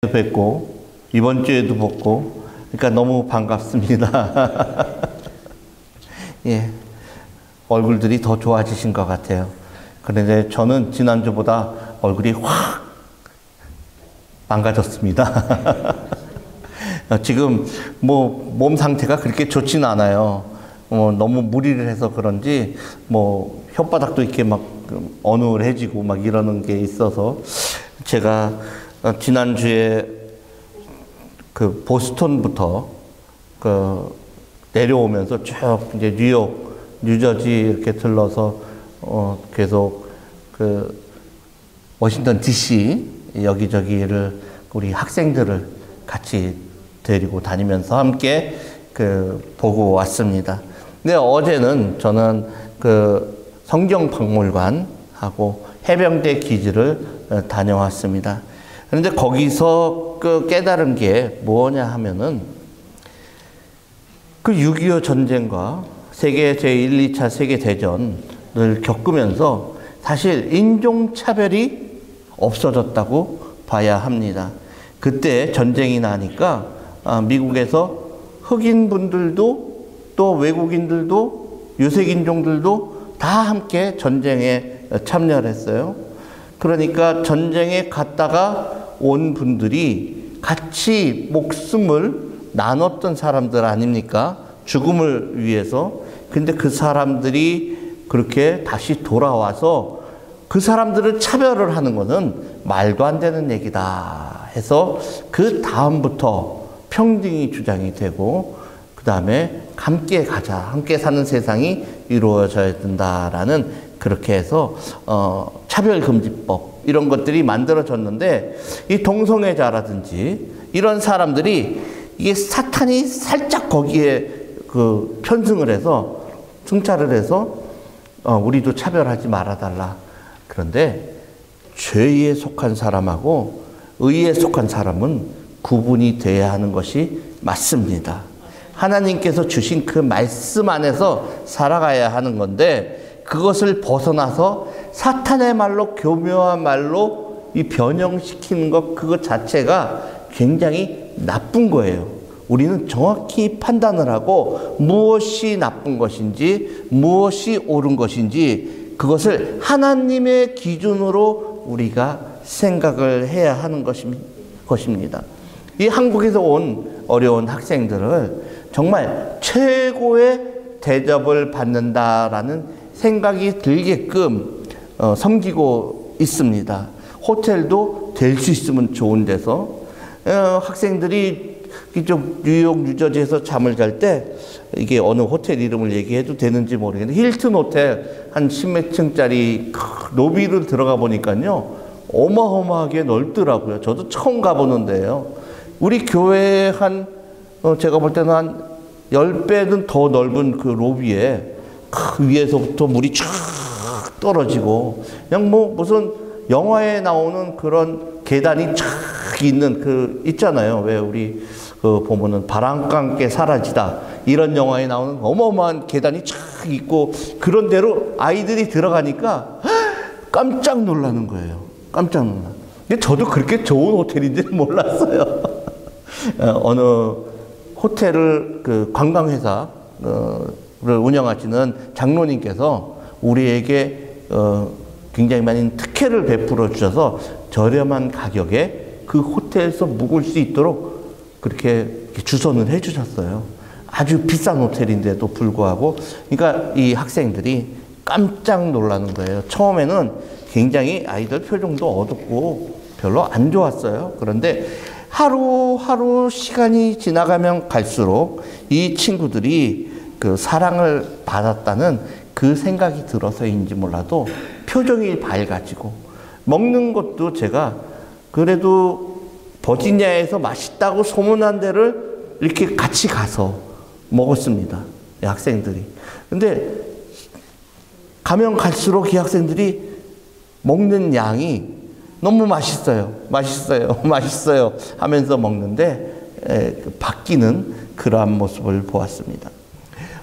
뵙고 이번 주에도 뵙고 그러니까 너무 반갑습니다. 예, 얼굴들이 더 좋아지신 것 같아요. 그런데 저는 지난주보다 얼굴이 확 망가졌습니다. 지금 뭐 몸 상태가 그렇게 좋지는 않아요. 너무 무리를 해서 그런지 뭐 혓바닥도 이렇게 막 어눌해지고 막 이러는 게 있어서 제가 지난주에 그 보스턴부터 그 내려오면서 쭉 이제 뉴욕, 뉴저지 이렇게 들러서 계속 그 워싱턴 DC 여기저기를 우리 학생들을 같이 데리고 다니면서 함께 그 보고 왔습니다. 근데 어제는 저는 그 성경박물관하고 해병대 기지를 다녀왔습니다. 그런데 거기서 그 깨달은 게 뭐냐 하면은 그 6.25 전쟁과 세계 제1, 2차 세계대전을 겪으면서 사실 인종차별이 없어졌다고 봐야 합니다. 그때 전쟁이 나니까 미국에서 흑인분들도 또 외국인들도 유색인종들도 다 함께 전쟁에 참여를 했어요. 그러니까 전쟁에 갔다가 온 분들이 같이 목숨을 나눴던 사람들 아닙니까? 죽음을 위해서. 근데 그 사람들이 그렇게 다시 돌아와서 그 사람들을 차별을 하는 것은 말도 안 되는 얘기다 해서 그 다음부터 평등이 주장이 되고 그 다음에 함께 가자, 함께 사는 세상이 이루어져야 된다라는 그렇게 해서 차별금지법 이런 것들이 만들어졌는데 이 동성애자라든지 이런 사람들이 이게 사탄이 살짝 거기에 그 편승을 해서 승차를 해서 우리도 차별하지 말아달라. 그런데 죄에 속한 사람하고 의에 속한 사람은 구분이 돼야 하는 것이 맞습니다. 하나님께서 주신 그 말씀 안에서 살아가야 하는 건데 그것을 벗어나서 사탄의 말로 교묘한 말로 이 변형시키는 것 그것 자체가 굉장히 나쁜 거예요. 우리는 정확히 판단을 하고 무엇이 나쁜 것인지 무엇이 옳은 것인지 그것을 하나님의 기준으로 우리가 생각을 해야 하는 것입니다. 이 한국에서 온 어려운 학생들을 정말 최고의 대접을 받는다라는 생각이 들게끔 섬기고 있습니다. 호텔도 될 수 있으면 좋은 데서 학생들이 이쪽 뉴욕, 뉴저지에서 잠을 잘 때 이게 어느 호텔 이름을 얘기해도 되는지 모르겠는데 힐튼 호텔 한 10몇 층짜리 로비를 들어가 보니까요 어마어마하게 넓더라고요. 저도 처음 가보는데요. 우리 교회 제가 볼 때는 한 10배는 더 넓은 그 로비에 그 위에서부터 물이 쫙 떨어지고 그냥 뭐 무슨 영화에 나오는 그런 계단이 쫙 있는 그 있잖아요. 왜 우리 그 보면은 바람과 함께 사라지다 이런 영화에 나오는 어마어마한 계단이 쫙 있고 그런 데로 아이들이 들어가니까 깜짝 놀라는 거예요. 깜짝 놀라. 근데 저도 그렇게 좋은 호텔인지는 몰랐어요. 어느 호텔을 그 관광회사를 운영하시는 장로님께서 우리에게 굉장히 많은 특혜를 베풀어 주셔서 저렴한 가격에 그 호텔에서 묵을 수 있도록 그렇게 주선을 해 주셨어요. 아주 비싼 호텔인데도 불구하고 그러니까 이 학생들이 깜짝 놀라는 거예요. 처음에는 굉장히 아이들 표정도 어둡고 별로 안 좋았어요. 그런데 하루하루 시간이 지나가면 갈수록 이 친구들이 그 사랑을 받았다는 그 생각이 들어서인지 몰라도 표정이 밝아지고 먹는 것도 제가 그래도 버지니아에서 맛있다고 소문난 데를 이렇게 같이 가서 먹었습니다. 이 학생들이. 근데 가면 갈수록 이 학생들이 먹는 양이 너무 맛있어요. 맛있어요. 맛있어요. 하면서 먹는데 바뀌는 그러한 모습을 보았습니다.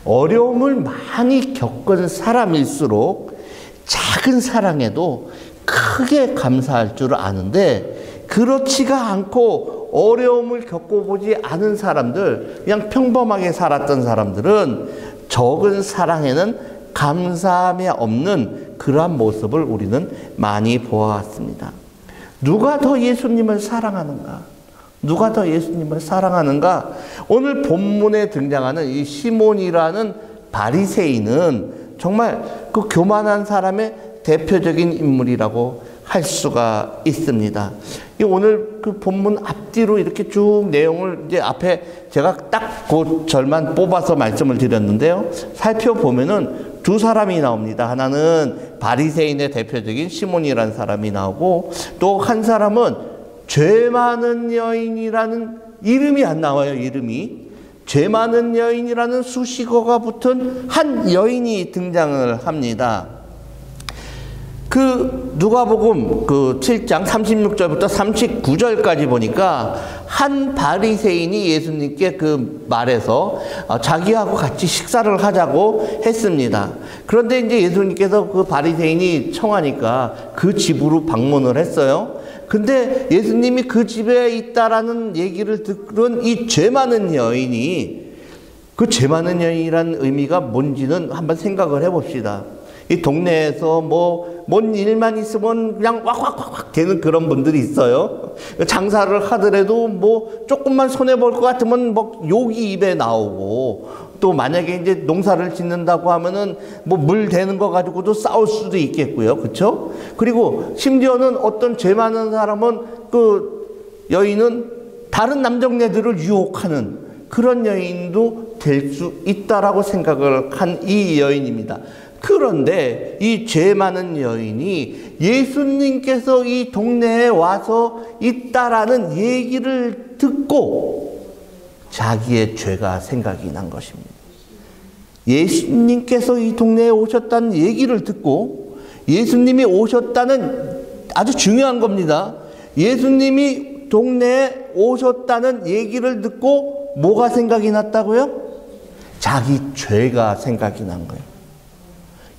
어려움을 많이 겪은 사람일수록 작은 사랑에도 크게 감사할 줄 아는데 그렇지가 않고 어려움을 겪어보지 않은 사람들, 그냥 평범하게 살았던 사람들은 적은 사랑에는 감사함이 없는 그러한 모습을 우리는 많이 보아왔습니다. 누가 더 예수님을 사랑하는가? 누가 더 예수님을 사랑하는가? 오늘 본문에 등장하는 이 시몬이라는 바리새인은 정말 그 교만한 사람의 대표적인 인물이라고 할 수가 있습니다. 오늘 그 본문 앞뒤로 이렇게 쭉 내용을 이제 앞에 제가 딱 그 절만 뽑아서 말씀을 드렸는데요. 살펴보면은 두 사람이 나옵니다. 하나는 바리새인의 대표적인 시몬이라는 사람이 나오고 또 한 사람은 죄 많은 여인이라는 이름이 안 나와요. 이름이. 죄 많은 여인이라는 수식어가 붙은 한 여인이 등장을 합니다. 그 누가복음 그 7장 36절부터 39절까지 보니까 한 바리새인이 예수님께 그 말해서 자기하고 같이 식사를 하자고 했습니다. 그런데 이제 예수님께서 그 바리새인이 청하니까 그 집으로 방문을 했어요. 근데 예수님이 그 집에 있다라는 얘기를 들은 이 죄 많은 여인이, 그 죄 많은 여인이라는 의미가 뭔지는 한번 생각을 해봅시다. 이 동네에서 뭔 일만 있으면 그냥 왁왁왁왁 되는 그런 분들이 있어요. 장사를 하더라도 조금만 손해볼 것 같으면 욕이 입에 나오고, 또 만약에 이제 농사를 짓는다고 하면은 물 대는 거 가지고도 싸울 수도 있겠고요. 그쵸? 그리고 심지어는 어떤 죄 많은 사람은 그 여인은 다른 남정네들을 유혹하는 그런 여인도 될 수 있다라고 생각을 한 이 여인입니다. 그런데 이 죄 많은 여인이 예수님께서 이 동네에 와서 있다라는 얘기를 듣고 자기의 죄가 생각이 난 것입니다. 예수님께서 이 동네에 오셨다는 얘기를 듣고, 예수님이 오셨다는, 아주 중요한 겁니다. 예수님이 동네에 오셨다는 얘기를 듣고 뭐가 생각이 났다고요? 자기 죄가 생각이 난 거예요.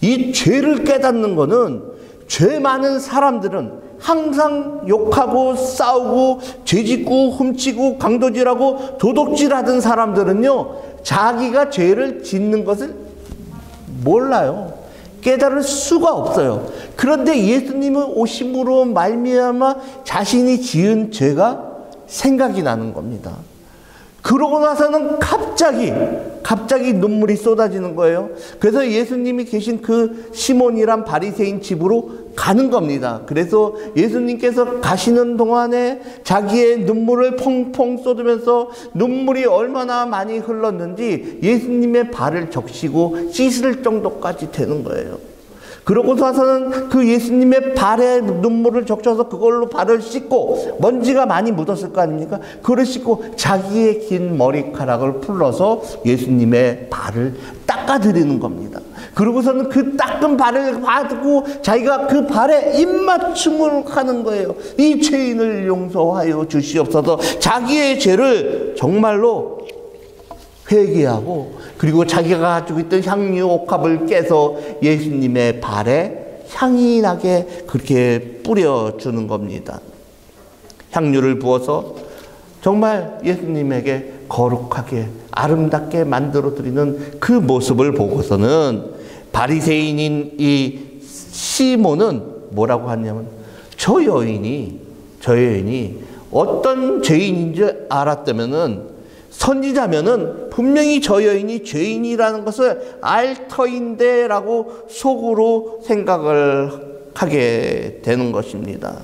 이 죄를 깨닫는 거는, 죄 많은 사람들은 항상 욕하고 싸우고 죄짓고 훔치고 강도질하고 도둑질하던 사람들은요, 자기가 죄를 짓는 것을 몰라요. 깨달을 수가 없어요. 그런데 예수님은 오심으로 말미암아 자신이 지은 죄가 생각이 나는 겁니다. 그러고 나서는 갑자기 눈물이 쏟아지는 거예요. 그래서 예수님이 계신 그 시몬이란 바리새인 집으로 가는 겁니다. 그래서 예수님께서 가시는 동안에 자기의 눈물을 펑펑 쏟으면서 눈물이 얼마나 많이 흘렀는지 예수님의 발을 적시고 씻을 정도까지 되는 거예요. 그러고 나서는 그 예수님의 발에 눈물을 적셔서 그걸로 발을 씻고, 먼지가 많이 묻었을 거 아닙니까? 그걸 씻고 자기의 긴 머리카락을 풀러서 예수님의 발을 닦아드리는 겁니다. 그러고서는 그 닦은 발을 받고 자기가 그 발에 입맞춤을 하는 거예요. 이 죄인을 용서하여 주시옵소서. 자기의 죄를 정말로 회개하고, 그리고 자기가 가지고 있던 향유 옥합을 깨서 예수님의 발에 향이 나게 그렇게 뿌려주는 겁니다. 향유를 부어서 정말 예수님에게 거룩하게 아름답게 만들어드리는 그 모습을 보고서는 바리새인인 이 시몬은 뭐라고 하냐면, 저 여인이 어떤 죄인인지 알았다면은, 선지자면은 분명히 저 여인이 죄인이라는 것을 알 터인데 라고 속으로 생각을 하게 되는 것입니다.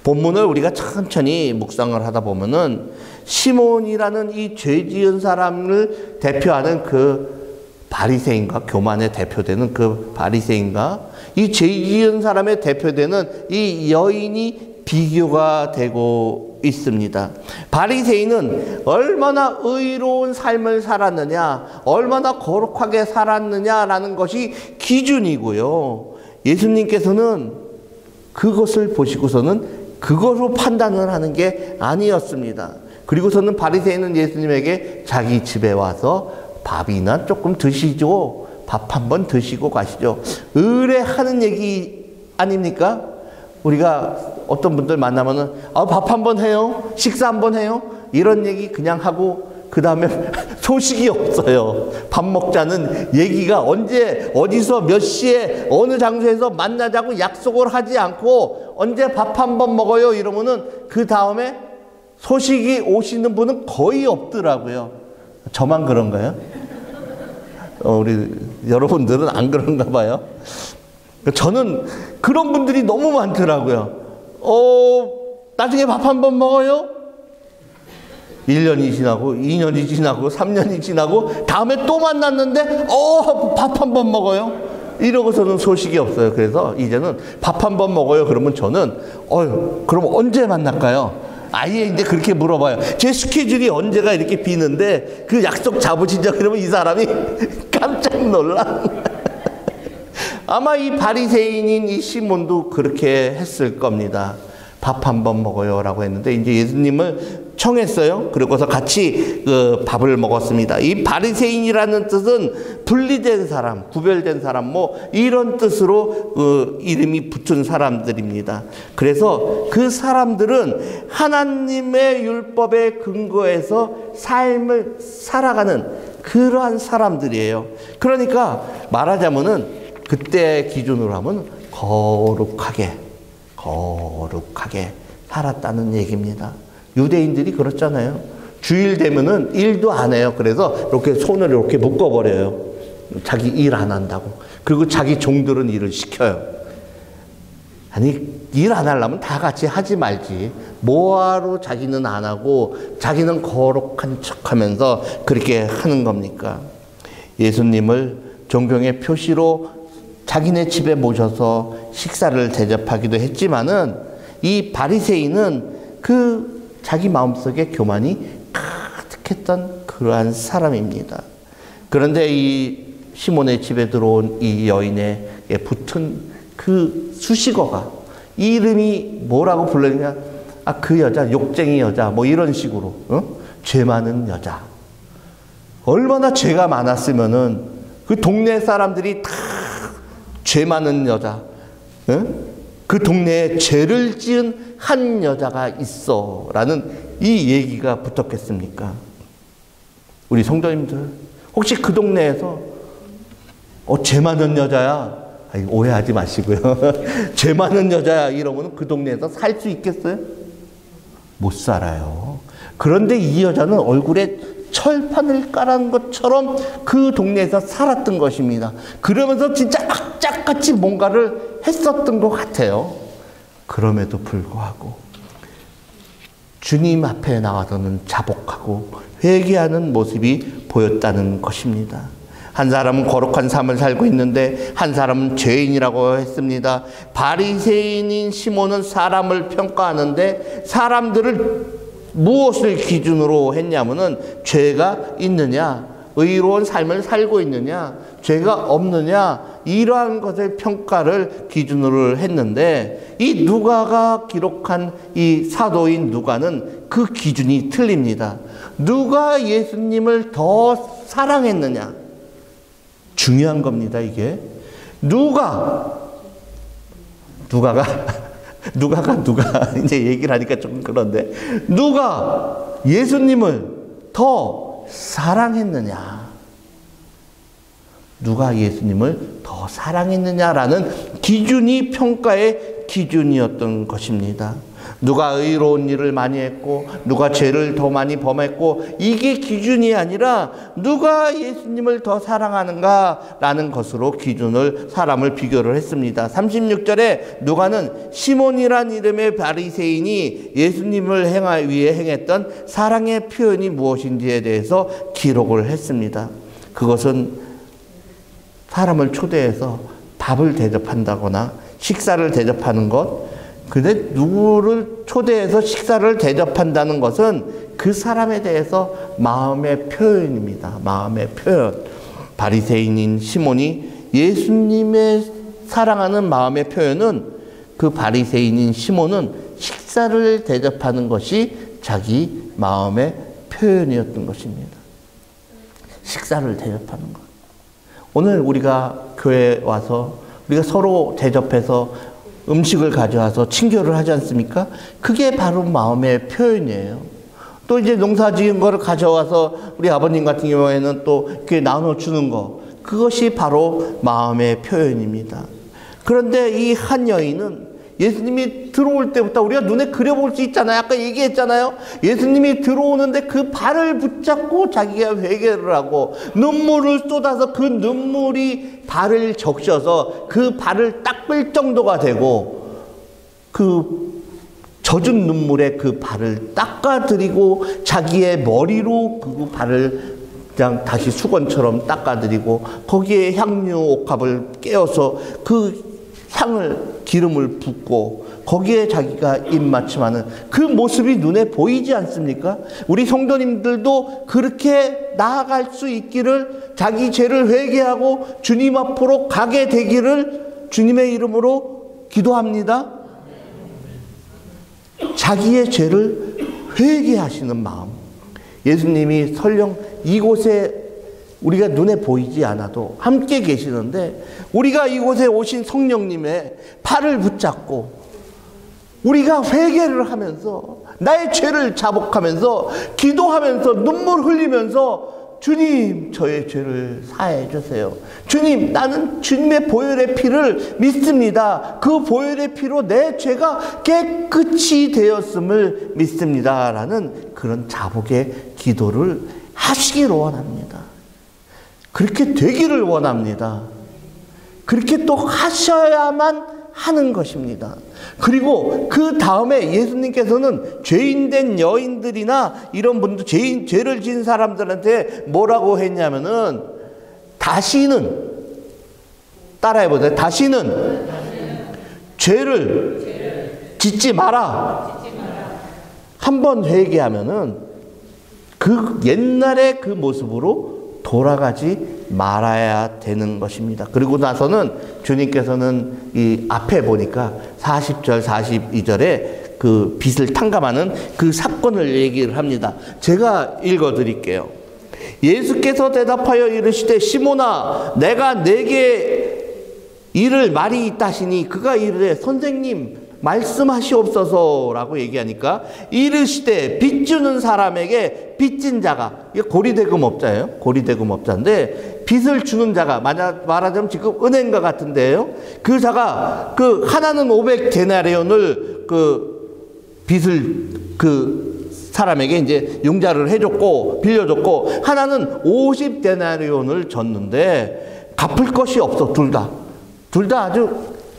본문을 우리가 천천히 묵상을 하다 보면은 시몬이라는 이 죄 지은 사람을 대표하는 그 바리새인과, 교만의 대표되는 그 바리새인과 이 죄 지은 사람의 대표되는 이 여인이 비교가 되고 있습니다. 바리새인은 얼마나 의로운 삶을 살았느냐, 얼마나 거룩하게 살았느냐라는 것이 기준이고요. 예수님께서는 그것을 보시고서는 그것으로 판단을 하는 게 아니었습니다. 그리고서는 바리새인은 예수님에게 자기 집에 와서 밥이나 조금 드시죠. 밥 한번 드시고 가시죠. 의뢰하는 얘기 아닙니까? 우리가 어떤 분들 만나면은 밥 한번 해요? 식사 한번 해요? 이런 얘기 그냥 하고 그 다음에 소식이 없어요. 밥 먹자는 얘기가 언제 어디서 몇 시에 어느 장소에서 만나자고 약속을 하지 않고 언제 밥 한번 먹어요 이러면은 그 다음에 소식이 오시는 분은 거의 없더라고요. 저만 그런가요? 우리 여러분들은 안 그런가 봐요. 저는 그런 분들이 너무 많더라고요. 나중에 밥 한번 먹어요? 1년이 지나고 2년이 지나고 3년이 지나고 다음에 또 만났는데 밥 한번 먹어요? 이러고서는 소식이 없어요. 그래서 이제는 밥 한번 먹어요. 그러면 저는 그럼 언제 만날까요? 아예 이제 그렇게 물어봐요. 제 스케줄이 언제가 이렇게 비는데 그 약속 잡으시죠? 그러면 이 사람이 깜짝 놀라. 아마 이 바리새인인 이 시몬도 그렇게 했을 겁니다. 밥 한번 먹어요 라고 했는데 이제 예수님을 청했어요. 그러고서 같이 밥을 먹었습니다. 이 바리새인이라는 뜻은 분리된 사람, 구별된 사람 뭐 이런 뜻으로 이름이 붙은 사람들입니다. 그래서 그 사람들은 하나님의 율법에 근거해서 삶을 살아가는 그러한 사람들이에요. 그러니까 말하자면은 그때 기준으로 하면 거룩하게 살았다는 얘기입니다. 유대인들이 그렇잖아요. 주일 되면은 일도 안 해요. 그래서 이렇게 손을 이렇게 묶어버려요. 자기 일 안 한다고. 그리고 자기 종들은 일을 시켜요. 아니, 일 안 하려면 다 같이 하지 말지. 뭐하러 자기는 안 하고 자기는 거룩한 척 하면서 그렇게 하는 겁니까? 예수님을 존경의 표시로 자기네 집에 모셔서 식사를 대접하기도 했지만은 이 바리새인은 자기 마음속에 교만이 가득했던 그러한 사람입니다. 그런데 이 시몬의 집에 들어온 이 여인에게 붙은 그 수식어가 이름이 뭐라고 불렀냐? 그 여자 욕쟁이 여자 뭐 이런 식으로 죄 많은 여자. 얼마나 죄가 많았으면은 그 동네 사람들이 다 죄 많은 여자, 그 동네에 죄를 지은 한 여자가 있어 라는 이 얘기가 붙었겠습니까? 우리 성도님들 혹시 그 동네에서 죄 많은 여자야, 오해하지 마시고요. 죄 많은 여자야 이러면 그 동네에서 살 수 있겠어요? 못 살아요. 그런데 이 여자는 얼굴에 철판을 깔은 것처럼 그 동네에서 살았던 것입니다. 그러면서 진짜 악착같이 뭔가를 했었던 것 같아요. 그럼에도 불구하고 주님 앞에 나와서는 자복하고 회개하는 모습이 보였다는 것입니다. 한 사람은 거룩한 삶을 살고 있는데 한 사람은 죄인이라고 했습니다. 바리새인인 시몬은 사람을 평가하는데 사람들을 무엇을 기준으로 했냐면은 죄가 있느냐, 의로운 삶을 살고 있느냐, 죄가 없느냐 이러한 것을 평가를 기준으로 했는데 이 누가가 기록한 이 사도인 누가는 그 기준이 틀립니다. 누가 예수님을 더 사랑했느냐 중요한 겁니다. 이게 누가 이제 얘기를 하니까 좀 그런데 누가 예수님을 더 사랑했느냐, 누가 예수님을 더 사랑했느냐라는 기준이 평가의 기준이었던 것입니다. 누가 의로운 일을 많이 했고 누가 죄를 더 많이 범했고 이게 기준이 아니라 누가 예수님을 더 사랑하는가라는 것으로 기준을 사람을 비교를 했습니다. 36절에 누가는 시몬이란 이름의 바리새인이 예수님을 위해 행했던 사랑의 표현이 무엇인지에 대해서 기록을 했습니다. 그것은 사람을 초대해서 밥을 대접한다거나 식사를 대접하는 것, 근데 누구를 초대해서 식사를 대접한다는 것은 그 사람에 대해서 마음의 표현입니다. 마음의 표현. 바리새인인 시몬이 예수님의 사랑하는 마음의 표현은 그 바리새인인 시몬은 식사를 대접하는 것이 자기 마음의 표현이었던 것입니다. 식사를 대접하는 것. 오늘 우리가 교회에 와서 우리가 서로 대접해서 음식을 가져와서 친교를 하지 않습니까? 그게 바로 마음의 표현이에요. 또 이제 농사 지은 거를 가져와서 우리 아버님 같은 경우에는 또 이렇게 나눠주는 거, 그것이 바로 마음의 표현입니다. 그런데 이 한 여인은 예수님이 들어올 때부터 우리가 눈에 그려볼 수 있잖아요. 아까 얘기했잖아요. 예수님이 들어오는데 그 발을 붙잡고 자기가 회개를 하고 눈물을 쏟아서 그 눈물이 발을 적셔서 그 발을 닦을 정도가 되고 그 젖은 눈물에 그 발을 닦아드리고 자기의 머리로 그 발을 그냥 다시 수건처럼 닦아드리고 거기에 향유 옥합을 깨어서 그 향을 기름을 붓고 거기에 자기가 입맞춤하는 그 모습이 눈에 보이지 않습니까? 우리 성도님들도 그렇게 나아갈 수 있기를, 자기 죄를 회개하고 주님 앞으로 가게 되기를 주님의 이름으로 기도합니다. 자기의 죄를 회개하시는 마음. 예수님이 설령 이곳에 우리가 눈에 보이지 않아도 함께 계시는데 우리가 이곳에 오신 성령님의 팔을 붙잡고 우리가 회개를 하면서 나의 죄를 자복하면서 기도하면서 눈물 흘리면서 주님 저의 죄를 사해 주세요. 주님 나는 주님의 보혈의 피를 믿습니다. 그 보혈의 피로 내 죄가 깨끗이 되었음을 믿습니다. 라는 그런 자복의 기도를 하시기를 원합니다. 그렇게 되기를 원합니다. 그렇게 또 하셔야만 하는 것입니다. 그리고 그 다음에 예수님께서는 죄인된 여인들이나 이런 분들, 죄를 지은 사람들한테 뭐라고 했냐면은 다시는, 따라해보세요. 다시는 죄를 짓지 마라. 한번 회개하면은 그 옛날의 그 모습으로 돌아가지 말아야 되는 것입니다. 그리고 나서는 주님께서는 이 앞에 보니까 40절, 42절에 그 빚을 탕감하는 그 사건을 얘기를 합니다. 제가 읽어 드릴게요. 예수께서 대답하여 이르시되 시몬아 내가 내게 이를 말이 있다 하시니 그가 이르되 선생님 말씀하시옵소서라고 얘기하니까 이르시되 빚 주는 사람에게 빚진 자가, 이게 고리대금업자예요. 고리대금업자인데 빚을 주는 자가, 말하자면 지금 은행가 같은데요. 그 자가 그 하나는 500데나리온을 그 빚을 그 사람에게 이제 융자를 해줬고 빌려줬고 하나는 50데나리온을 줬는데 갚을 것이 없어. 둘 다 아주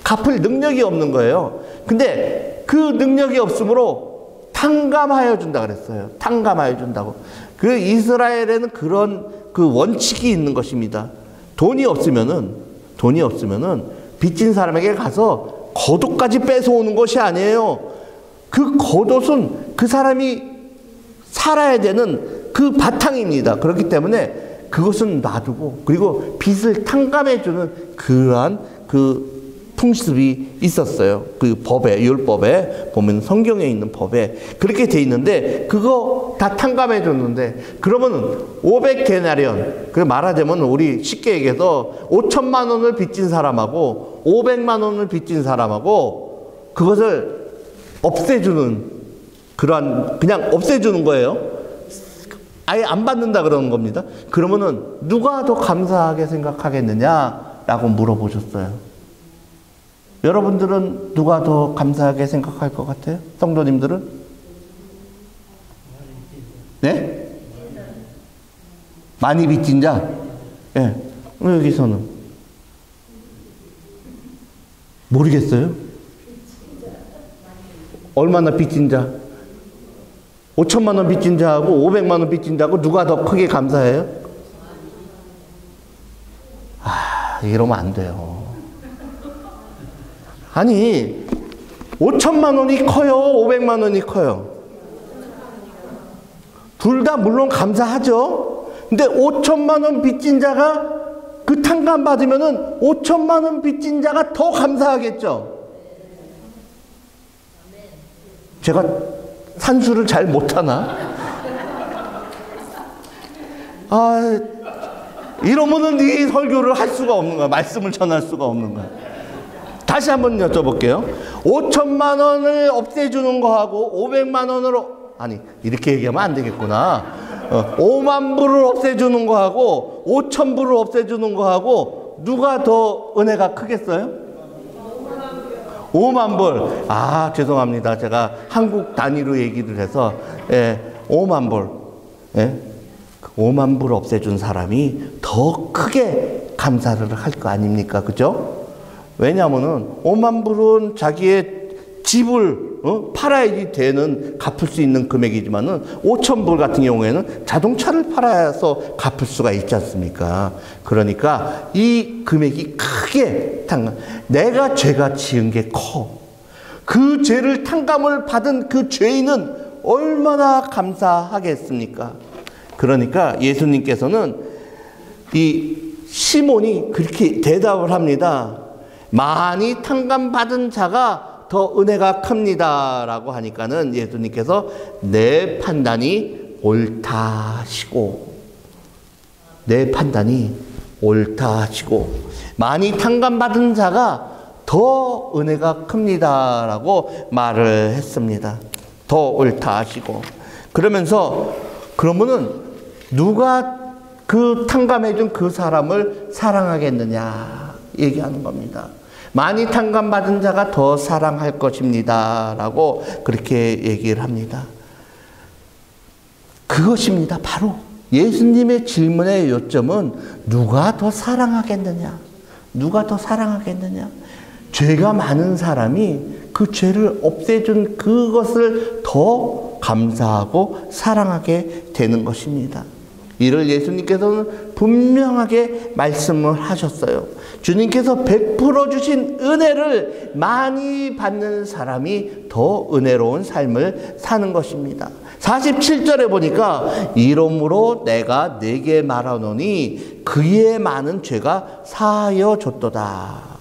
갚을 능력이 없는 거예요. 근데 그 능력이 없으므로 탕감하여 준다 그랬어요. 탕감하여 준다고. 그 이스라엘에는 그런 그 원칙이 있는 것입니다. 돈이 없으면은 빚진 사람에게 가서 겉옷까지 뺏어오는 것이 아니에요. 그 겉옷은 그 사람이 살아야 되는 그 바탕입니다. 그렇기 때문에 그것은 놔두고 그리고 빚을 탕감해 주는 그러한 그 풍습이 있었어요. 그 법에, 율법에 보면 성경에 있는 법에 그렇게 돼 있는데 그거 다 탕감해 줬는데 그러면은 500데나리온, 그 말하자면 우리 쉽게 얘기해서 5천만 원을 빚진 사람하고 500만 원을 빚진 사람하고 그것을 없애주는 그러한, 그냥 없애주는 거예요. 아예 안 받는다 그러는 겁니다. 그러면은 누가 더 감사하게 생각하겠느냐라고 물어보셨어요. 여러분들은 누가 더 감사하게 생각할 것 같아요? 성도님들은? 네? 많이 빚진 자? 예. 네. 여기서는? 모르겠어요? 얼마나 빚진 자? 5천만 원 빚진 자하고 500만 원 빚진 자하고 누가 더 크게 감사해요? 이러면 안 돼요. 아니 5천만 원이 커요? 500만 원이 커요? 둘 다 물론 감사하죠. 근데 5천만 원 빚진 자가 그 탕감 받으면은 5천만 원 빚진 자가 더 감사하겠죠. 제가 산수를 잘 못하나? 이러면은 이 설교를 할 수가 없는 거야. 말씀을 전할 수가 없는 거야. 다시 한번 여쭤볼게요. 5천만 원을 없애주는 거하고 500만 원으로, 아니 이렇게 얘기하면 안 되겠구나. 5만 불을 없애주는 거하고 5천 불을 없애주는 거하고 누가 더 은혜가 크겠어요? 5만 불. 아, 죄송합니다. 제가 한국 단위로 얘기를 해서 5만 불. 5만 불 없애준 사람이 더 크게 감사를 할 거 아닙니까? 그죠? 왜냐하면은 5만 불은 자기의 집을 팔아야지 되는 갚을 수 있는 금액이지만은 5천 불 같은 경우에는 자동차를 팔아서 갚을 수가 있지 않습니까? 그러니까 이 금액이 크게 내가 죄가 지은 게 커. 그 죄를 탕감을 받은 그 죄인은 얼마나 감사하겠습니까? 그러니까 예수님께서는 이 시몬이 그렇게 대답을 합니다. 많이 탕감받은 자가 더 은혜가 큽니다 라고 하니까는 예수님께서 내 판단이 옳다 하시고, 내 판단이 옳다 하시고, 많이 탕감받은 자가 더 은혜가 큽니다 라고 말을 했습니다. 더 옳다 하시고. 그러면서 그러면은 누가 그 탕감해준 그 사람을 사랑하겠느냐 얘기하는 겁니다. 많이 탕감받은 자가 더 사랑할 것입니다 라고 그렇게 얘기를 합니다. 그것입니다. 바로 예수님의 질문의 요점은 누가 더 사랑하겠느냐, 누가 더 사랑하겠느냐. 죄가 많은 사람이 그 죄를 없애준 그것을 더 감사하고 사랑하게 되는 것입니다. 이를 예수님께서는 분명하게 말씀을 하셨어요. 주님께서 베풀어 주신 은혜를 많이 받는 사람이 더 은혜로운 삶을 사는 것입니다. 47절에 보니까 이러므로 내가 네게 말하노니 그의 많은 죄가 사하여 줬도다.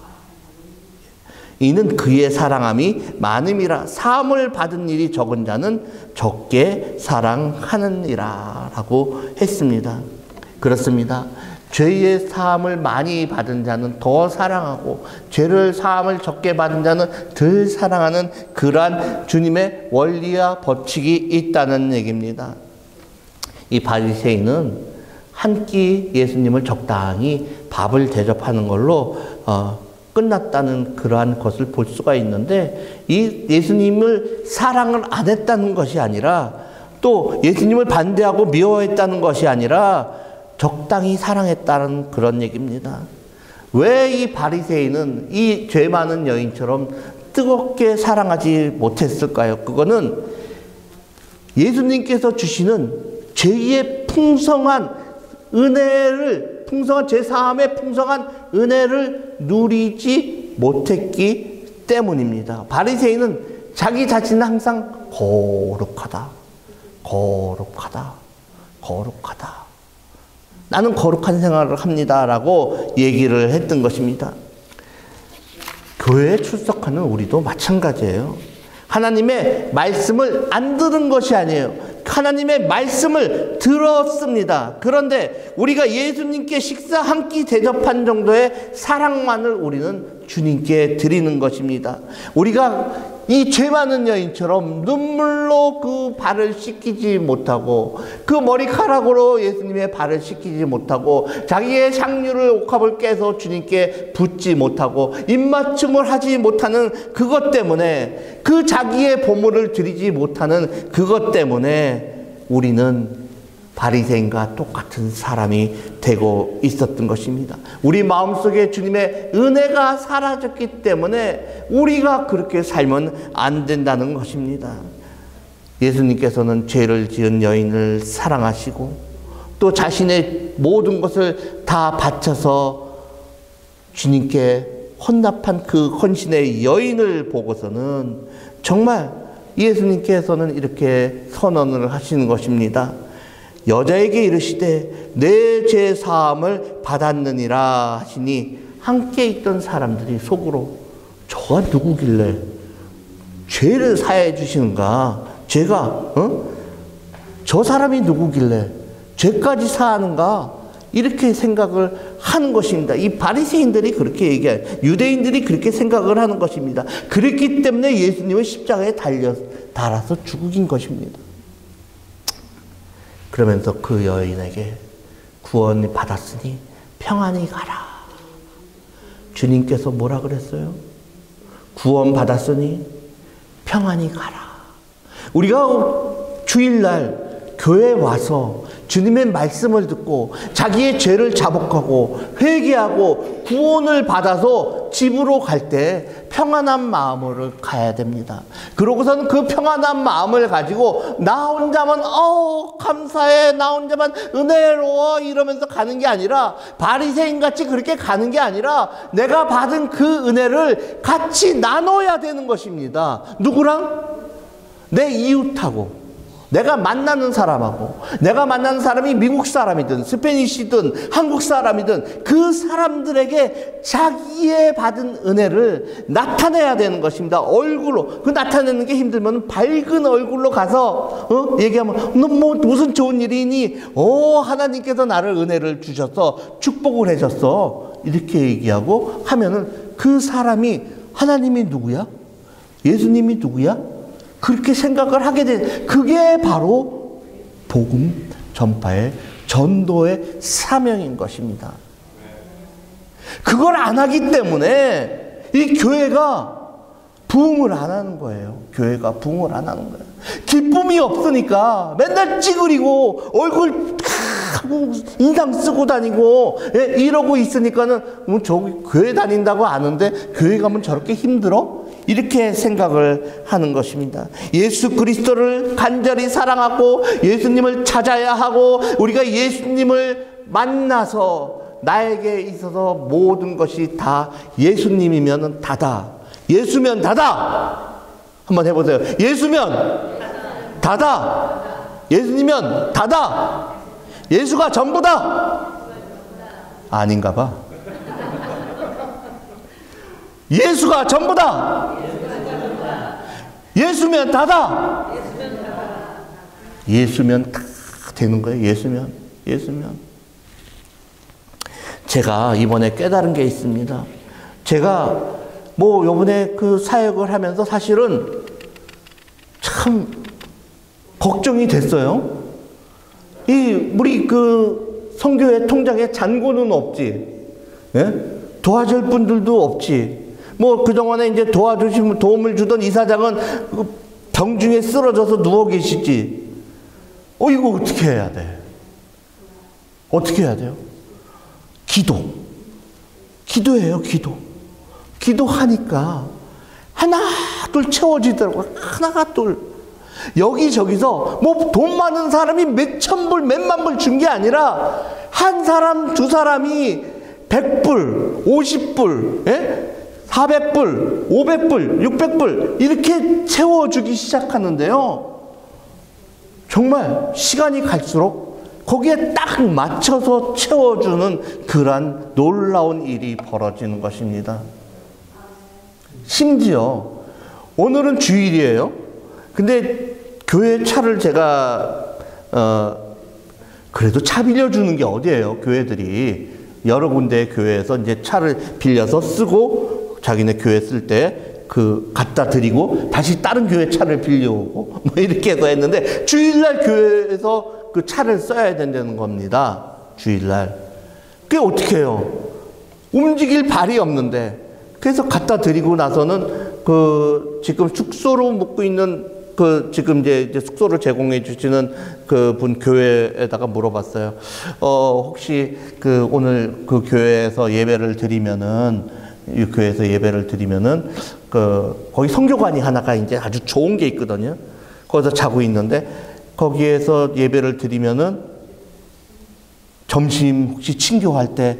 이는 그의 사랑함이 많음이라. 사함을 받은 일이 적은 자는 적게 사랑하느니라 라고 했습니다. 그렇습니다. 죄의 사함을 많이 받은 자는 더 사랑하고 죄를 사함을 적게 받은 자는 덜 사랑하는 그러한 주님의 원리와 법칙이 있다는 얘기입니다. 이 바리새인은 한 끼 예수님을 적당히 밥을 대접하는 걸로 끝났다는 그러한 것을 볼 수가 있는데, 이 예수님을 사랑을 안 했다는 것이 아니라 또 예수님을 반대하고 미워했다는 것이 아니라 적당히 사랑했다는 그런 얘기입니다. 왜 이 바리새인은 이 죄 많은 여인처럼 뜨겁게 사랑하지 못했을까요? 그거는 예수님께서 주시는 죄의 풍성한 은혜를, 풍성한 죄사함의 풍성한 은혜를 누리지 못했기 때문입니다. 바리새인은 자기 자신은 항상 거룩하다, 거룩하다, 거룩하다. 나는 거룩한 생활을 합니다라고 얘기를 했던 것입니다. 교회에 출석하는 우리도 마찬가지예요. 하나님의 말씀을 안 들은 것이 아니에요. 하나님의 말씀을 들었습니다. 그런데 우리가 예수님께 식사 한 끼 대접한 정도의 사랑만을 우리는 주님께 드리는 것입니다. 우리가 이 죄 많은 여인처럼 눈물로 그 발을 씻기지 못하고, 그 머리카락으로 예수님의 발을 씻기지 못하고, 자기의 상류를 옥합을 깨서 주님께 붓지 못하고, 입맞춤을 하지 못하는 그것 때문에, 그 자기의 보물을 드리지 못하는 그것 때문에 우리는 바리새인과 똑같은 사람이 되고 있었던 것입니다. 우리 마음속에 주님의 은혜가 사라졌기 때문에 우리가 그렇게 살면 안 된다는 것입니다. 예수님께서는 죄를 지은 여인을 사랑하시고 또 자신의 모든 것을 다 바쳐서 주님께 헌납한 그 헌신의 여인을 보고서는 정말 예수님께서는 이렇게 선언을 하시는 것입니다. 여자에게 이르시되 내 죄 사함을 받았느니라 하시니 함께 있던 사람들이 속으로 저가 누구길래 죄를 사해 주시는가? 죄가 저 사람이 누구길래 죄까지 사하는가? 이렇게 생각을 하는 것입니다. 이 바리새인들이 그렇게 유대인들이 그렇게 생각을 하는 것입니다. 그랬기 때문에 예수님은 십자가에 달아서 죽인 것입니다. 그러면서 그 여인에게 구원을 받았으니 평안히 가라. 주님께서 뭐라 그랬어요? 구원 받았으니 평안히 가라. 우리가 주일날 교회에 와서 주님의 말씀을 듣고 자기의 죄를 자복하고 회개하고 구원을 받아서 집으로 갈 때 평안한 마음으로 가야 됩니다. 그러고서는 그 평안한 마음을 가지고 나 혼자만 감사해, 나 혼자만 은혜로워 이러면서 가는 게 아니라, 바리새인같이 그렇게 가는 게 아니라 내가 받은 그 은혜를 같이 나눠야 되는 것입니다. 누구랑? 내 이웃하고, 내가 만나는 사람하고, 내가 만나는 사람이 미국 사람이든 스페니쉬든 한국 사람이든 그 사람들에게 자기의 받은 은혜를 나타내야 되는 것입니다. 얼굴로. 그 나타내는 게 힘들면 밝은 얼굴로 가서 얘기하면 너 뭐 무슨 좋은 일이니? 하나님께서 나를 은혜를 주셔서 축복을 해줬어. 이렇게 얘기하고 하면은 그 사람이 하나님이 누구야? 예수님이 누구야? 그렇게 생각을 하게 돼. 그게 바로 복음 전파의 전도의 사명인 것입니다. 그걸 안 하기 때문에 이 교회가 부흥을 안 하는 거예요. 교회가 부흥을 안 하는 거예요. 기쁨이 없으니까 맨날 찌그리고 얼굴 하고 인상 쓰고 다니고 이러고 있으니까는 저기 교회 다닌다고 아는데 교회 가면 저렇게 힘들어? 이렇게 생각을 하는 것입니다. 예수 그리스도를 간절히 사랑하고 예수님을 찾아야 하고, 우리가 예수님을 만나서 나에게 있어서 모든 것이 다 예수님이면 다다. 예수면 다다. 한번 해보세요. 예수면 다다. 예수님이면 다다. 예수가 전부다. 아닌가 봐. 예수가 전부다. 예수면 다다. 예수면 다 되는 거예요. 예수면. 제가 이번에 깨달은 게 있습니다. 제가 요번에 그 사역을 하면서 사실은 참 걱정이 됐어요. 우리 그 선교회 통장에 잔고는 없지. 예? 도와줄 분들도 없지. 그동안에 이제 도움을 주던 이사장은 병중에 쓰러져서 누워 계시지. 이거 어떻게 해야 돼? 어떻게 해야 돼요? 기도해요, 기도하니까 하나, 둘 채워지더라고요. 하나, 둘. 여기저기서 돈 많은 사람이 몇천 불, 몇만 불 준 게 아니라 한 사람, 두 사람이 100불, 50불, 예? 400불, 500불, 600불 이렇게 채워주기 시작하는데요. 정말 시간이 갈수록 거기에 딱 맞춰서 채워주는 그러한 놀라운 일이 벌어지는 것입니다. 심지어 오늘은 주일이에요. 근데 교회 차를 제가 그래도 차 빌려주는 게 어디예요? 교회들이 여러 군데 교회에서 이제 차를 빌려서 쓰고 자기네 교회 쓸 때 갖다 드리고 다시 다른 교회 차를 빌려오고 이렇게 해서 했는데, 주일날 교회에서 그 차를 써야 된다는 겁니다. 주일날. 그게 어떻게 해요? 움직일 발이 없는데. 그래서 갖다 드리고 나서는 지금 숙소로 묵고 있는 지금 이제 숙소를 제공해 주시는 분 교회에다가 물어봤어요. 혹시 오늘 그 교회에서 예배를 드리면은, 이 교회에서 예배를 드리면은 거기 선교관이 하나가 이제 아주 좋은 게 있거든요. 거기서 자고 있는데, 거기에서 예배를 드리면은 점심 혹시 친교할 때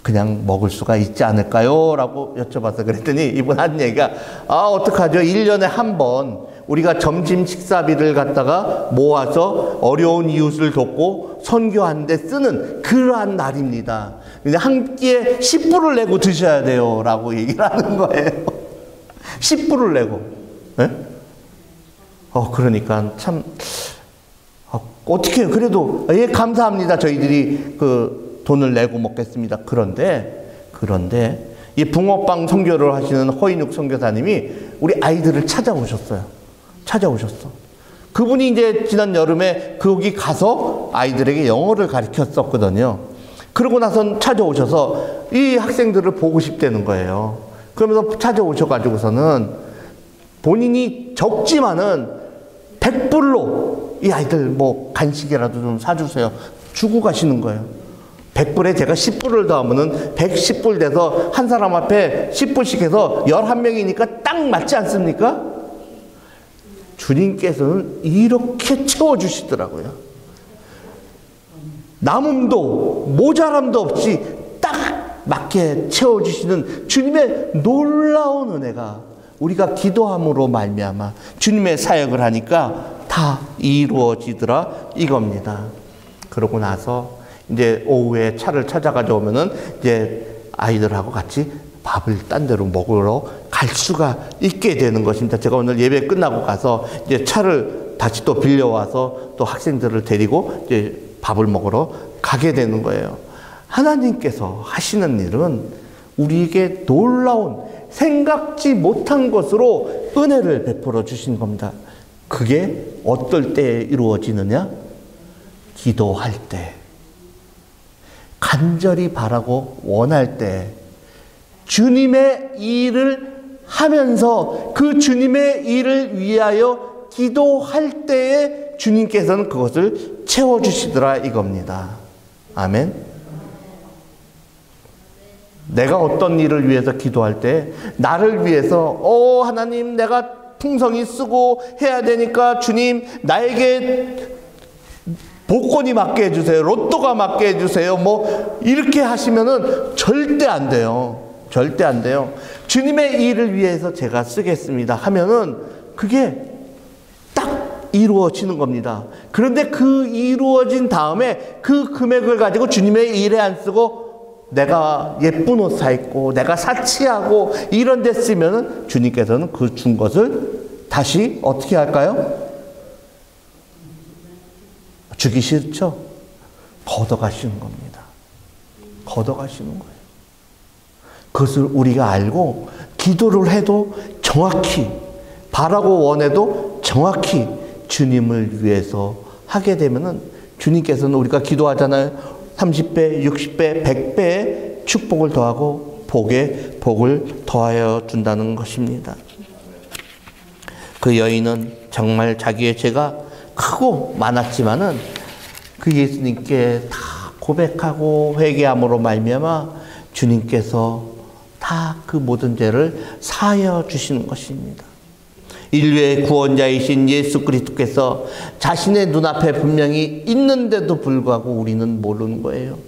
그냥 먹을 수가 있지 않을까요? 라고 여쭤봤어요. 그랬더니 이분 한 얘기가, 어떡하죠? 1년에 한 번 우리가 점심 식사비를 갖다가 모아서 어려운 이웃을 돕고 선교하는 데 쓰는 그러한 날입니다. 근데 한 끼에 10불을 내고 드셔야 돼요. 라고 얘기를 하는 거예요. 10불을 내고. 네? 그러니까 참, 어떻게 해요? 그래도, 감사합니다. 저희들이 돈을 내고 먹겠습니다. 그런데 이 붕어빵 선교를 하시는 허인욱 선교사님이 우리 아이들을 찾아오셨어요. 그분이 이제 지난 여름에 거기 가서 아이들에게 영어를 가르쳤었거든요. 그러고 나서 찾아오셔서 이 학생들을 보고 싶다는 거예요. 그러면서 찾아오셔가지고서는 본인이 적지만은 100불로 이 아이들 뭐 간식이라도 좀 사주세요. 주고 가시는 거예요. 100불에 제가 10불을 더하면은 110불 돼서 한 사람 앞에 10불씩 해서 11명이니까 딱 맞지 않습니까? 주님께서는 이렇게 채워주시더라고요. 남음도 모자람도 없이 딱 맞게 채워주시는 주님의 놀라운 은혜가 우리가 기도함으로 말미암아 주님의 사역을 하니까 다 이루어지더라 이겁니다. 그러고 나서 이제 오후에 차를 찾아가져 오면은 이제 아이들하고 같이 밥을 딴 데로 먹으러 갈 수가 있게 되는 것입니다. 제가 오늘 예배 끝나고 가서 이제 차를 다시 또 빌려와서 또 학생들을 데리고 이제 밥을 먹으러 가게 되는 거예요. 하나님께서 하시는 일은 우리에게 놀라운 생각지 못한 것으로 은혜를 베풀어 주신 겁니다. 그게 어떨 때 이루어지느냐? 기도할 때, 간절히 바라고 원할 때, 주님의 일을 하면서 그 주님의 일을 위하여 기도할 때에 주님께서는 그것을 채워주시더라 이겁니다. 아멘. 내가 어떤 일을 위해서 기도할 때 나를 위해서 하나님 내가 풍성히 쓰고 해야 되니까 주님 나에게 복권이 맞게 해주세요. 로또가 맞게 해주세요. 뭐 이렇게 하시면은 절대 안 돼요. 절대 안 돼요. 주님의 일을 위해서 제가 쓰겠습니다 하면은 그게 딱 이루어지는 겁니다. 그런데 그 이루어진 다음에 그 금액을 가지고 주님의 일에 안 쓰고 내가 예쁜 옷 사 입고 내가 사치하고 이런 데 쓰면은 주님께서는 그 준 것을 다시 어떻게 할까요? 주기 싫죠? 걷어가시는 겁니다. 걷어가시는 거예요. 그것을 우리가 알고 기도를 해도 정확히 바라고 원해도 정확히 주님을 위해서 하게 되면은 주님께서는 우리가 기도하잖아요. 30배, 60배, 100배의 축복을 더하고 복에 복을 더하여 준다는 것입니다. 그 여인은 정말 자기의 죄가 크고 많았지만은 그 예수님께 다 고백하고 회개함으로 말미암아 주님께서 다 그 모든 죄를 사하여 주시는 것입니다. 인류의 구원자이신 예수 그리스도께서 자신의 눈앞에 분명히 있는데도 불구하고 우리는 모르는 거예요.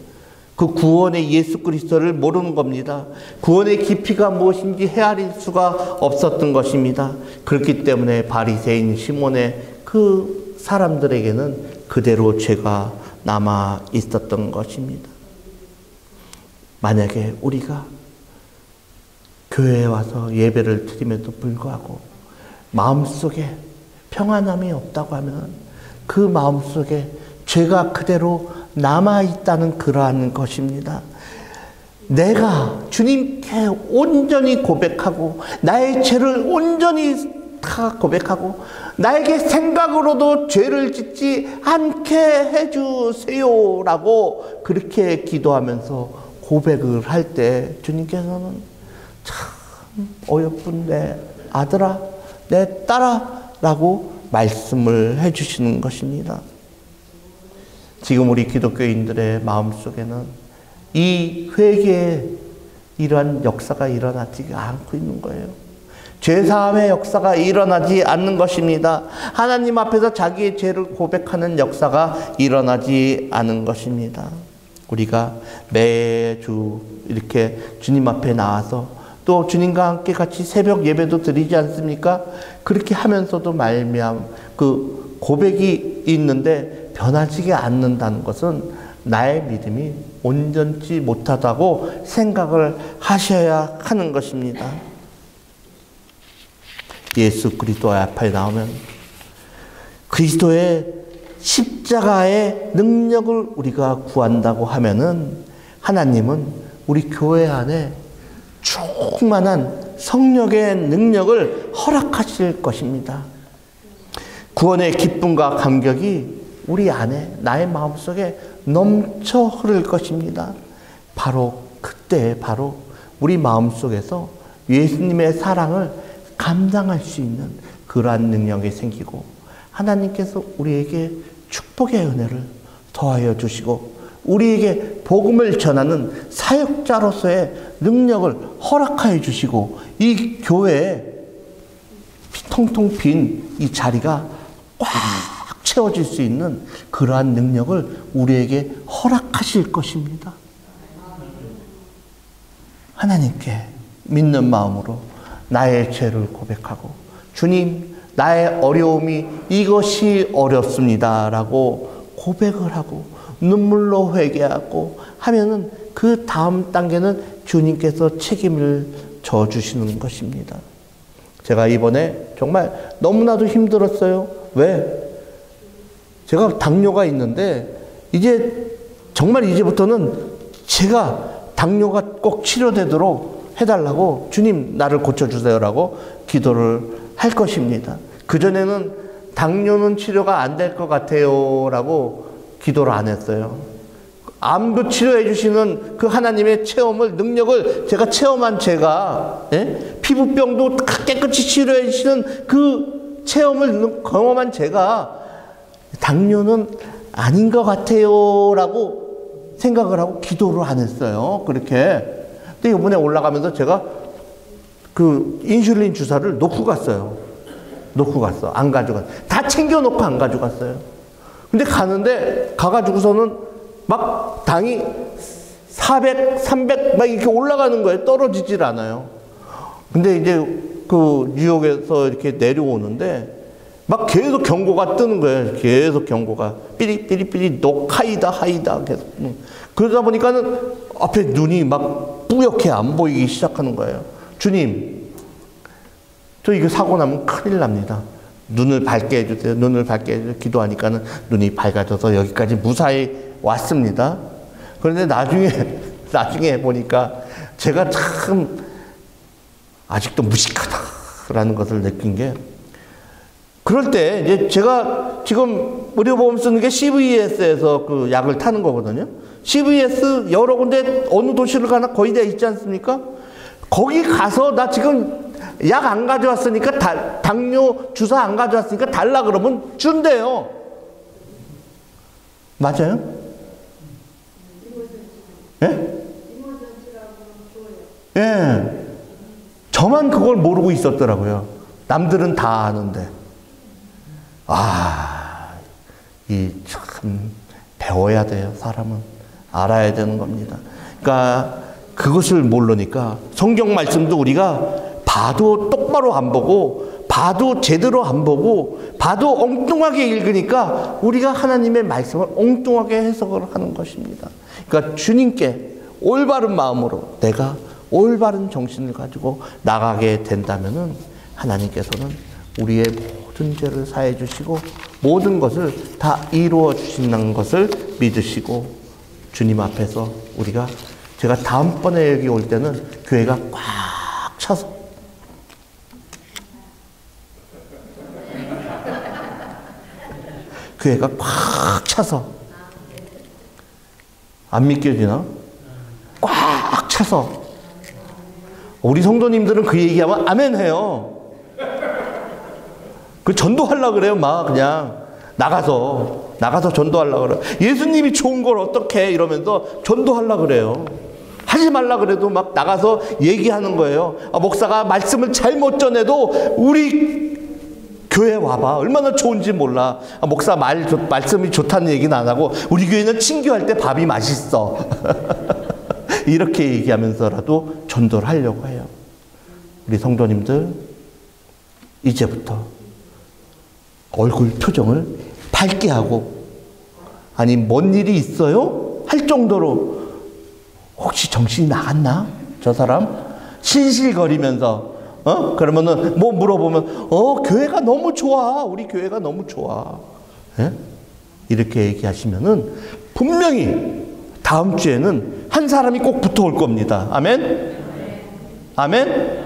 그 구원의 예수 그리스도를 모르는 겁니다. 구원의 깊이가 무엇인지 헤아릴 수가 없었던 것입니다. 그렇기 때문에 바리새인 시몬의 그 사람들에게는 그대로 죄가 남아 있었던 것입니다. 만약에 우리가 교회에 와서 예배를 드림에도 불구하고 마음속에 평안함이 없다고 하면 그 마음속에 죄가 그대로 남아있다는 그러한 것입니다. 내가 주님께 온전히 고백하고 나의 죄를 온전히 다 고백하고 나에게 생각으로도 죄를 짓지 않게 해주세요 라고 그렇게 기도하면서 고백을 할 때 주님께서는 참 어여쁜 내 아들아 내 딸아 라고 말씀을 해주시는 것입니다. 지금 우리 기독교인들의 마음속에는 이 회개의 이러한 역사가 일어나지 않고 있는 거예요. 죄사함의 역사가 일어나지 않는 것입니다. 하나님 앞에서 자기의 죄를 고백하는 역사가 일어나지 않은 것입니다. 우리가 매주 이렇게 주님 앞에 나와서 또 주님과 함께 같이 새벽 예배도 드리지 않습니까? 그렇게 하면서도 말미암 그 고백이 있는데 변하지 않는다는 것은 나의 믿음이 온전치 못하다고 생각을 하셔야 하는 것입니다. 예수 그리스도 앞에 나오면 그리스도의 십자가의 능력을 우리가 구한다고 하면은 하나님은 우리 교회 안에 충만한 성령의 능력을 허락하실 것입니다. 구원의 기쁨과 감격이 우리 안에, 나의 마음속에 넘쳐 흐를 것입니다. 바로 그때 바로 우리 마음속에서 예수님의 사랑을 감당할 수 있는 그러한 능력이 생기고, 하나님께서 우리에게 축복의 은혜를 더하여 주시고, 우리에게 복음을 전하는 사역자로서의 능력을 허락하여 주시고, 이 교회에 텅텅 빈 이 자리가 꽉 채워질 수 있는 그러한 능력을 우리에게 허락하실 것입니다. 하나님께 믿는 마음으로 나의 죄를 고백하고, 주님, 나의 어려움이 이것이 어렵습니다 라고 고백을 하고 눈물로 회개하고 하면은 그 다음 단계는 주님께서 책임을 져주시는 것입니다. 제가 이번에 정말 너무나도 힘들었어요. 왜? 제가 당뇨가 있는데 정말 이제부터는 제가 당뇨가 꼭 치료되도록 해달라고, 주님 나를 고쳐주세요라고 기도를 할 것입니다. 그전에는 당뇨는 치료가 안 될 것 같아요 라고 기도를 안 했어요. 암도 치료해 주시는 그 하나님의 체험을, 능력을 제가 체험한 제가, 피부병도 깨끗이 치료해 주시는 그 체험을 경험한 제가 당뇨는 아닌 것 같아요 라고 생각을 하고 기도를 안 했어요. 그렇게. 근데 이번에 올라가면서 제가 그 인슐린 주사를 놓고 갔어요. 안 가져갔어요. 다 챙겨놓고 안 가져갔어요. 근데 가는데, 가가지고서는 막 당이 400, 300 막 이렇게 올라가는 거예요. 떨어지질 않아요. 근데 이제 그 뉴욕에서 이렇게 내려오는데 막 계속 경고가 뜨는 거예요. 계속 경고가. 삐리삐리삐리, 녹하이다, 하이다. 계속. 그러다 보니까는 앞에 눈이 막 뿌옇게 안 보이기 시작하는 거예요. 주님, 저 이거 사고 나면 큰일 납니다. 눈을 밝게 해주세요. 눈을 밝게 해주세요. 기도하니까는 눈이 밝아져서 여기까지 무사히 왔습니다. 그런데 나중에 보니까 제가 참 아직도 무식하다라는 것을 느낀 게, 그럴 때 이제 제가 지금 의료보험 쓰는 게 CVS에서 그 약을 타는 거거든요. CVS 여러 군데 어느 도시를 가나 거의 다 있지 않습니까? 거기 가서 나 지금 약 안 가져왔으니까, 당뇨 주사 안 가져왔으니까 달라 그러면 준대요. 맞아요? 예? 예. 저만 그걸 모르고 있었더라고요. 남들은 다 아는데. 이 참 배워야 돼요. 사람은 알아야 되는 겁니다. 그러니까 그것을 모르니까 성경 말씀도 우리가 봐도 똑바로 안 보고, 봐도 제대로 안 보고, 봐도 엉뚱하게 읽으니까 우리가 하나님의 말씀을 엉뚱하게 해석을 하는 것입니다. 그러니까 주님께 올바른 마음으로 내가 올바른 정신을 가지고 나가게 된다면은 하나님께서는 우리의 모든 죄를 사해 주시고 모든 것을 다 이루어 주신다는 것을 믿으시고, 주님 앞에서 제가 다음번에 여기 올 때는 교회가 꽉 차서 안 믿겨지나? 꽉 차서 우리 성도님들은 그 얘기하면 아멘 해요. 그 전도하려고 그래요. 막 그냥 나가서 전도하려고 그래요. 예수님이 좋은 걸 어떻게 이러면서 전도하려고 그래요. 하지 말라 그래도 막 나가서 얘기하는 거예요. 목사가 말씀을 잘못 전해도 우리 교회 와봐. 얼마나 좋은지 몰라. 목사 말씀이 좋다는 얘기는 안 하고 우리 교회는 친교할 때 밥이 맛있어. 이렇게 얘기하면서라도 전도를 하려고 해요. 우리 성도님들, 이제부터 얼굴 표정을 밝게 하고, 아니 뭔 일이 있어요? 할 정도로 혹시 정신이 나갔나? 저 사람? 실실거리면서 그러면은 뭐 물어보면 교회가 너무 좋아. 우리 교회가 너무 좋아. 예? 이렇게 얘기하시면은 분명히 다음 주에는 한 한 사람이 꼭 붙어올 겁니다. 아멘? 아멘?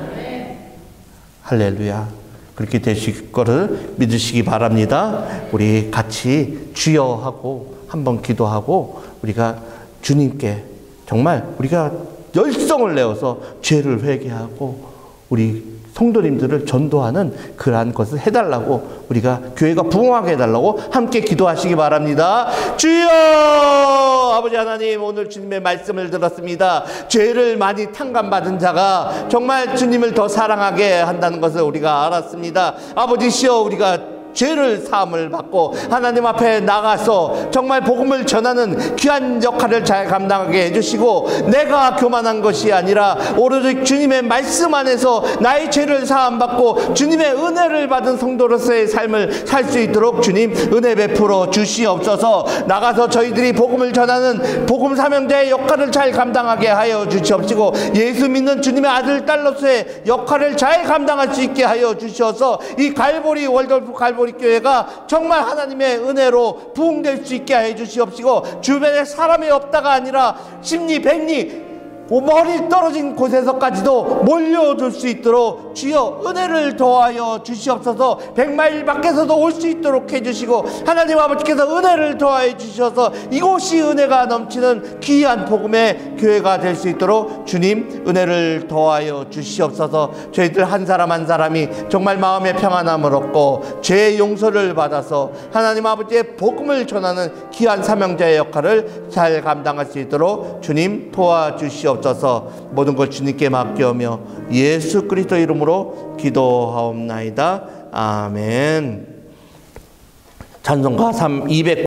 할렐루야. 그렇게 되실 거를 믿으시기 바랍니다. 우리 같이 주여 하고 한번 기도하고 우리가 주님께 정말 우리가 열성을 내어서 죄를 회개하고 우리 성도님들을 전도하는 그러한 것을 해달라고, 우리가 교회가 부흥하게 해달라고 함께 기도하시기 바랍니다. 주여! 아버지 하나님, 오늘 주님의 말씀을 들었습니다. 죄를 많이 탕감받은 자가 정말 주님을 더 사랑하게 한다는 것을 우리가 알았습니다. 아버지시여, 우리가 죄를 사함을 받고 하나님 앞에 나가서 정말 복음을 전하는 귀한 역할을 잘 감당하게 해주시고, 내가 교만한 것이 아니라 오로지 주님의 말씀 안에서 나의 죄를 사함 받고 주님의 은혜를 받은 성도로서의 삶을 살 수 있도록 주님 은혜 베풀어 주시옵소서. 나가서 저희들이 복음을 전하는 복음 사명자의 역할을 잘 감당하게 하여 주시옵시고, 예수 믿는 주님의 아들 딸로서의 역할을 잘 감당할 수 있게 하여 주셔서 이 갈보리 월드오브 갈보리 교회가 정말 하나님의 은혜로 부흥될 수 있게 해 주시옵시고, 주변에 사람이 없다가 아니라 십리 백리 머리 떨어진 곳에서까지도 몰려들 수 있도록 주여 은혜를 더하여 주시옵소서. 100마일 밖에서도 올 수 있도록 해주시고, 하나님 아버지께서 은혜를 더하여 주셔서 이곳이 은혜가 넘치는 귀한 복음의 교회가 될 수 있도록 주님 은혜를 더하여 주시옵소서. 저희들 한 사람 한 사람이 정말 마음의 평안함을 얻고 죄의 용서를 받아서 하나님 아버지의 복음을 전하는 귀한 사명자의 역할을 잘 감당할 수 있도록 주님 도와주시옵소서. 모든 걸 주님께 맡겨오며 예수 그리스도 이름으로 기도하옵나이다. 아멘. 찬송가 200